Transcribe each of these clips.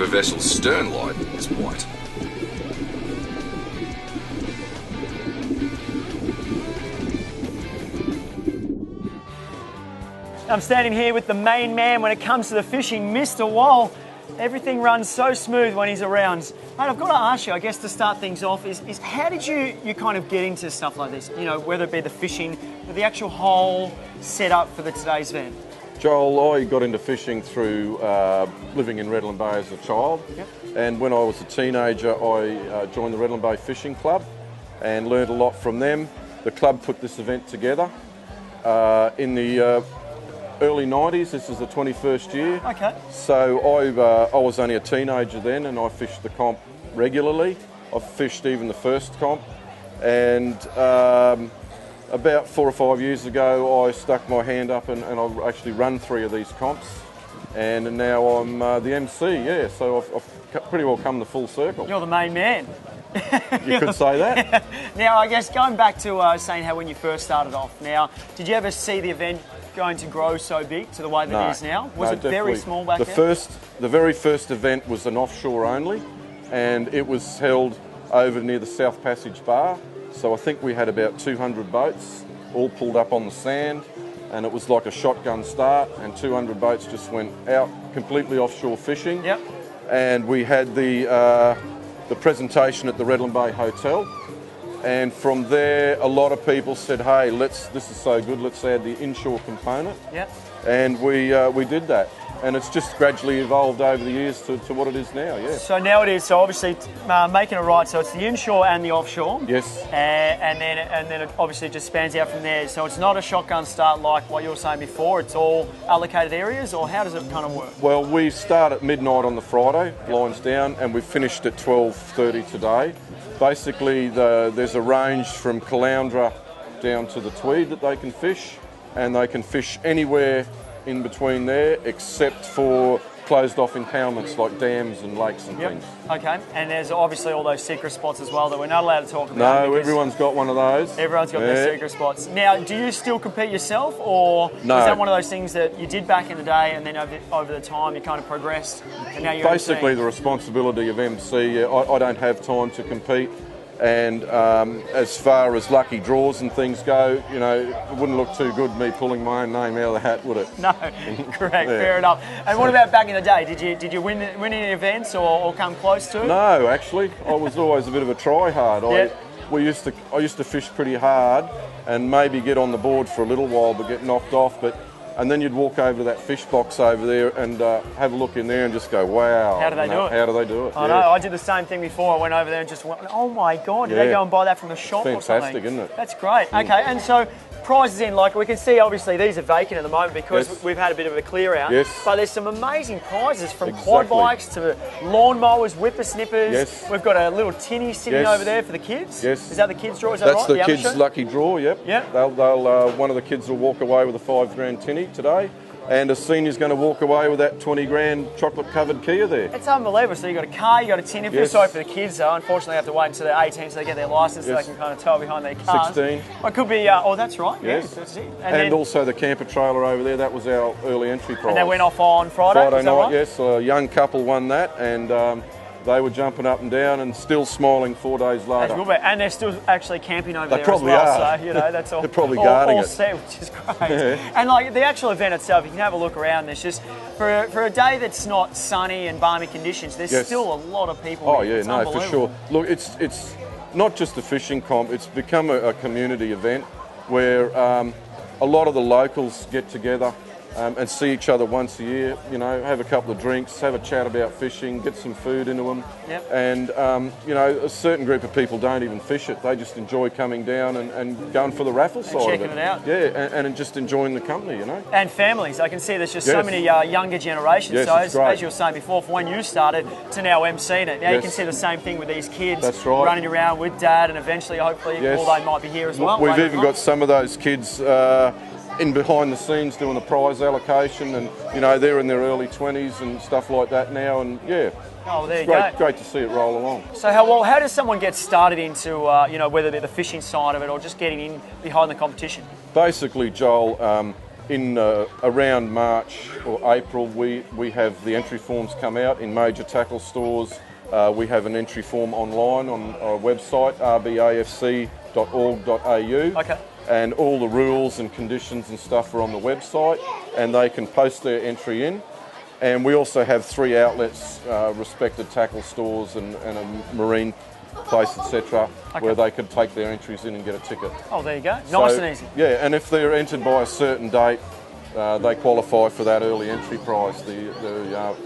a vessel's stern light is white. I'm standing here with the main man when it comes to the fishing, Mr. Wall. Everything runs so smooth when he's around. Mate, I've got to ask you, I guess to start things off, is how did you kind of get into stuff like this? You know, whether it be the fishing, the actual whole setup for today's event? Joel, I got into fishing through living in Redland Bay as a child. Yep. And when I was a teenager, I joined the Redland Bay Fishing Club and learned a lot from them. The club put this event together in the early 90s. This is the 21st year. Okay. So I was only a teenager then, and I fished the comp regularly. I fished even the first comp, and about 4 or 5 years ago I stuck my hand up and I actually run 3 of these comps, and now I'm the MC, yeah, so I've pretty well come the full circle. You're the main man. You could say that. Now, I guess going back to saying how when you first started off, now, did you ever see the event going to grow so big to the way that it is now? Was it very small back then? The very first event was an offshore only, and it was held over near the South Passage Bar. So I think we had about 200 boats all pulled up on the sand, and it was like a shotgun start, and 200 boats just went out completely offshore fishing. Yep. And we had the presentation at the Redland Bay Hotel. And from there, a lot of people said, hey, this is so good, let's add the inshore component. Yep. And we did that. And it's just gradually evolved over the years to what it is now, yeah. So now it is, so obviously making it right, so it's the inshore and the offshore. Yes. And then it obviously just spans out from there. So it's not a shotgun start like what you were saying before, it's all allocated areas, or how does it kind of work? Well, we start at midnight on the Friday, lines down, and we finished at 12:30 today. Basically, there's a range from Caloundra down to the Tweed that they can fish, and they can fish anywhere in between there except for closed off impoundments like dams and lakes and things. Okay, and there's obviously all those secret spots as well that we're not allowed to talk about. No, everyone's got one of those. Everyone's got their secret spots. Now, do you still compete yourself, or no, is that one of those things that you did back in the day and then over the time you kind of progressed and now you're basically MC? The responsibility of MC. I don't have time to compete. And as far as lucky draws and things go, you know, it wouldn't look too good me pulling my own name out of the hat, would it? No, correct, fair enough. And what about back in the day? Did you win any events or come close to it? No, actually, I was always a bit of a try-hard. I used to fish pretty hard and maybe get on the board for a little while but get knocked off. And then you'd walk over to that fish box over there and have a look in there and just go, wow. How do they do it? How do they do it? I know, I did the same thing before. I went over there and just went, oh my God, did they go and buy that from the shop or something? Fantastic, isn't it? That's great. Okay, and so prizes in, like we can see obviously these are vacant at the moment because we've had a bit of a clear out. Yes. But there's some amazing prizes from quad bikes to lawnmowers, whippersnippers. Yes. We've got a little tinny sitting over there for the kids. Yes. Is that the kids' draw? Is that That's right? the kids' lucky draw, yep. Yep. They'll one of the kids will walk away with a $5 tinny today. And a senior's going to walk away with that 20 grand chocolate covered Kia there. It's unbelievable. So you've got a car, you've got a tin. I feel sorry for the kids though. Unfortunately, they have to wait until they're 18 so they get their licence so they can kind of tow behind their cars. 16. It could be, oh, that's right. Yes. That's it. And then, also the camper trailer over there, that was our early entry prize. And that went off on Friday? Friday night, right? yes. A young couple won that, and they were jumping up and down and still smiling 4 days later. That's good, and they're still actually camping over there probably as well. are. So, you know, that's all. They're probably guarding it. Set, which is great. And like the actual event itself, you can have a look around. There's just for a day that's not sunny and balmy conditions, there's still a lot of people. Oh yeah, no, for sure. Look, it's not just a fishing comp. It's become a community event where a lot of the locals get together. And see each other once a year, you know, have a couple of drinks, have a chat about fishing, get some food into them. Yep. And, you know, a certain group of people don't even fish it. They just enjoy coming down and going for the raffle side of it. Checking it out. Yeah, and just enjoying the company, you know. And families. I can see there's just so many younger generations. Yes, so as you were saying before, from when you started to now emceeing it, now you can see the same thing with these kids running around with dad and eventually, hopefully, all they might be here as well. We've even got some of those kids in behind the scenes doing the prize allocation, and you know they're in their early 20s and stuff like that now, and yeah, there you go. go. Great to see it roll along. So how does someone get started into you know, whether it be the fishing side of it or just getting in behind the competition? Basically, Joel, around March or April, we have the entry forms come out in major tackle stores. We have an entry form online on our website, rbafc.org.au. Okay. And all the rules and conditions and stuff are on the website, and they can post their entry in. And we also have 3 outlets, respected tackle stores and a marine place, etc., where they could take their entries in and get a ticket. Oh, there you go. Nice and easy. Yeah, and if they're entered by a certain date, they qualify for that early entry prize, the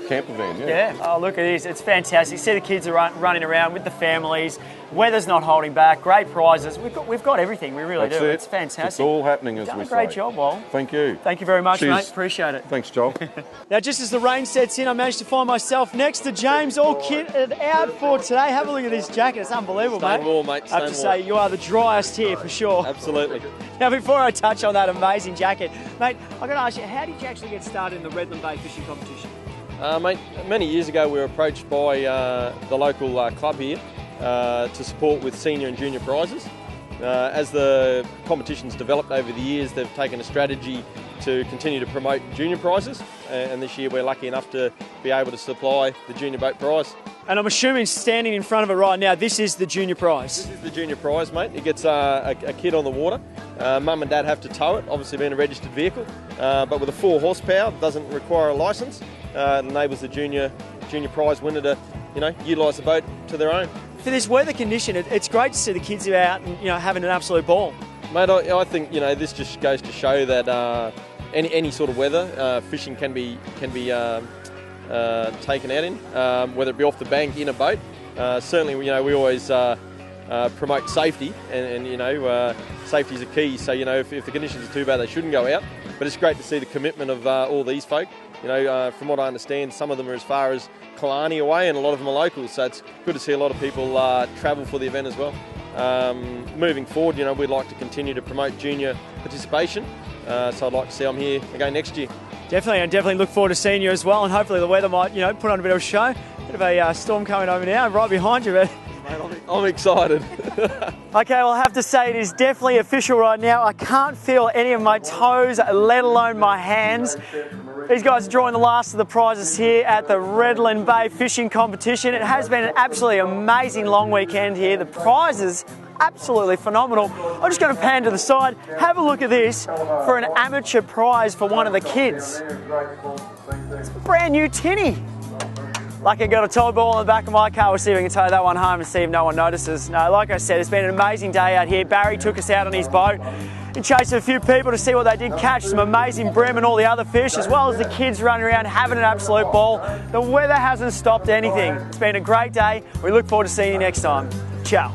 camper van. Yeah. Oh, look, it is. It's fantastic. See the kids are running around with the families. Weather's not holding back. Great prizes. We've got everything. We really do. It's fantastic. It's all happening, as we say. Great job, Wal. Thank you. Thank you very much, Cheers. mate. Appreciate it. Thanks, Joel. Now, just as the rain sets in, I managed to find myself next to James, all kitted out for today. Have a look at this jacket. It's unbelievable, mate. Warm, mate. I have to say, you are the driest here for sure. Absolutely. Now, before I touch on that amazing jacket, mate, I've got to ask you, how did you actually get started in the Redland Bay fishing competition? Mate, many years ago we were approached by the local club here to support with senior and junior prizes. As the competition's developed over the years, they've taken a strategy to continue to promote junior prizes, and this year we're lucky enough to be able to supply the junior boat prize. And I'm assuming, standing in front of it right now, this is the junior prize. This is the junior prize, mate. It gets a kid on the water. Mum and Dad have to tow it, obviously being a registered vehicle, but with a 4 horsepower, doesn't require a licence. It enables the junior prize winner to, utilise the boat to their own. For this weather condition, it's great to see the kids out and having an absolute ball. Mate, I think this just goes to show that any sort of weather, fishing can be taken out in, whether it be off the bank, in a boat. Certainly, we always promote safety, and safety is a key. So if the conditions are too bad, they shouldn't go out. But it's great to see the commitment of all these folk. From what I understand, some of them are as far as Killarney away, and a lot of them are locals. So it's good to see a lot of people travel for the event as well. Moving forward, we'd like to continue to promote junior participation. So I'd like to see I'm here again next year. Definitely, and definitely look forward to seeing you as well. And hopefully the weather might, put on a bit of a show. Bit of a storm coming over now, right behind you, but. I'm excited. Okay, well, I have to say it is definitely official right now. I can't feel any of my toes, let alone my hands. These guys are drawing the last of the prizes here at the Redland Bay Fishing Competition. It has been an absolutely amazing long weekend here. The prizes, absolutely phenomenal. I'm just going to pan to the side, have a look at this for an amateur prize for one of the kids. It's a brand new tinny. Lucky I got a tow ball in the back of my car. We'll see if we can tow that one home and see if no one notices. No, like I said, it's been an amazing day out here. Barry took us out on his boat and chased a few people to see what they did catch, some amazing bream and all the other fish, as well as the kids running around having an absolute ball. The weather hasn't stopped anything. It's been a great day. We look forward to seeing you next time. Ciao.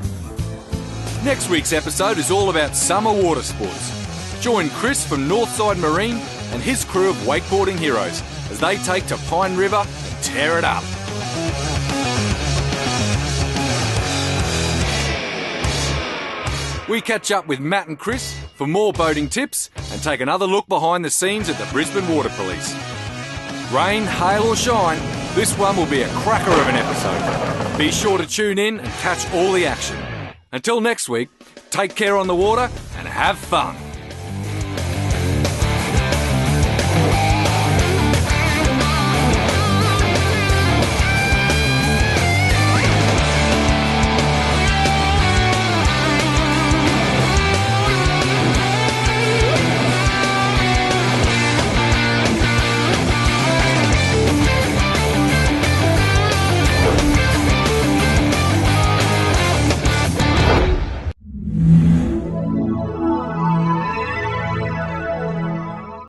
Next week's episode is all about summer water sports. Join Chris from Northside Marine and his crew of wakeboarding heroes as they take to Pine River and tear it up. We catch up with Matt and Chris for more boating tips and take another look behind the scenes at the Brisbane Water Police. Rain, hail or shine, this one will be a cracker of an episode. Be sure to tune in and catch all the action. Until next week, take care on the water and have fun.